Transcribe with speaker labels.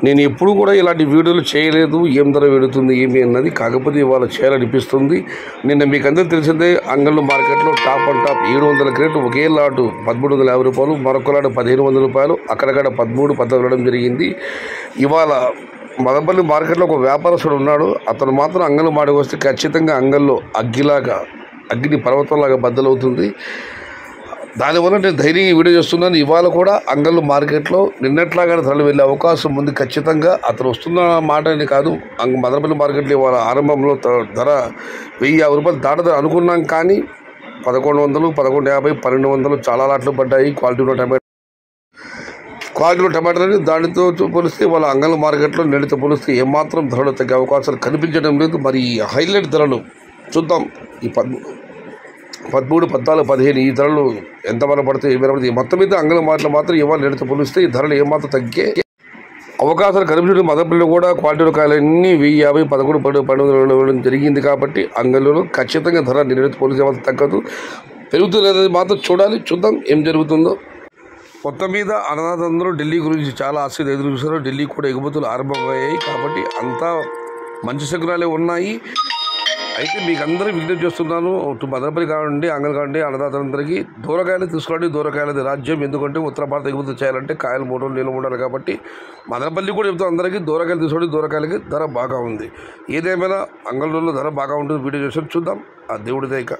Speaker 1: నేను ఎప్పుడు కూడా ఇలాంటి వీడియోలు చేయలేదు, ఏం ధర పెడుతుంది ఏమి అన్నది. కాకపోతే ఇవాళ చేయాలనిపిస్తుంది. నిన్న మీకు అందరూ తెలిసిందే, అంగళ్ళు మార్కెట్లో టాప్ అండ్ టాప్ 700 క్రేట్ ఒకే లాటు 1350 రూపాయలు, మరొక లాటు 1500 రూపాయలు, అక్కడక్కడ 13, 14 వెళ్ళడం జరిగింది. ఇవాళ మదనపల్లి మార్కెట్లో ఒక వ్యాపారస్తుడు ఉన్నాడు. అతను మాత్రం అంగళ్ళు మాటకు వస్తే ఖచ్చితంగా అంగల్లో అగ్ని పర్వతంలాగా బద్దలవుతుంది. దానివల్ల నేను ధైర్యంగా వీడియో చేస్తున్నాను. ఇవాళ కూడా అంగళ్ళు మార్కెట్లో నిన్నట్లాగానే ధరలు వెళ్ళే అవకాశం ఉంది. ఖచ్చితంగా అతను వస్తున్న మాట అని కాదు, మదనపల్లి మార్కెట్లో ఇవాళ ఆరంభంలో ధర 1050 రూపాయలు దాటదని అనుకున్నాం. కానీ 1100, 1150, 1200 చాలా లాట్లు పడ్డాయి. క్వాలిటీలో టమాటాలు దానితో పోలిస్తే వాళ్ళ అంగళ్ళ మార్కెట్లో నేటితో పోలిస్తే ఏమాత్రం ధరలు తగ్గే అవకాశాలు కనిపించడం లేదు. మరి హైలైట్ ధరలు చూద్దాం. ఈ 13, 14, 15 ఈ ధరలు ఎంతమంది పడతాయి, ఏమైనా పడతాయి. మొత్తం మీద అంగళ మాటలు మాత్రం ఇవాళ నేటితో పోలిస్తే ఈ ధరలు ఏమాత్రం తగ్గే అవకాశాలు కనిపించడం. మదనపల్లిలో కూడా క్వాలిటీలో కాయలన్నీ 1050, 11, 12 ఇవ్వడం జరిగింది. కాబట్టి అంగళ్ళలో ఖచ్చితంగా ధర నేటితో పోలిస్తే మాత్రం తగ్గదు, పెరుగుతున్నది మాత్రం చూద్దాం ఏం జరుగుతుందో. మొత్తం మీద అన్నదాతలందరూ ఢిల్లీ గురించి చాలా ఆసక్తి ఎదురు చూశారు. ఢిల్లీ కూడా ఎగుమతులు ఆరంభమయ్యాయి. కాబట్టి అంతా మంచి శకునాలే ఉన్నాయి. అయితే మీకు అందరూ విజ్ఞప్తి చేస్తున్నాను, మదనపల్లి కావండి, అంగళ్ళు కావండి, అన్నదాతలందరికీ దూరకాయలు తీసుకోండి. దూరకాయలది రాజ్యం. ఎందుకంటే ఉత్తర భారత ఎగుమతులు చేయాలంటే కాయలు 3 రోజులు నిల్వ ఉండాలి. కాబట్టి మదనపల్లి కూడా చెప్తాం అందరికీ, దూరకాయలు తీసుకోండి. దూరకాయలకి ధర బాగా ఉంది. ఏదేమైనా అంగళ్ళలో ధర బాగా ఉంటుంది. వీడియో చేసి చూద్దాం. ఆ దేవుడిదే ఇక.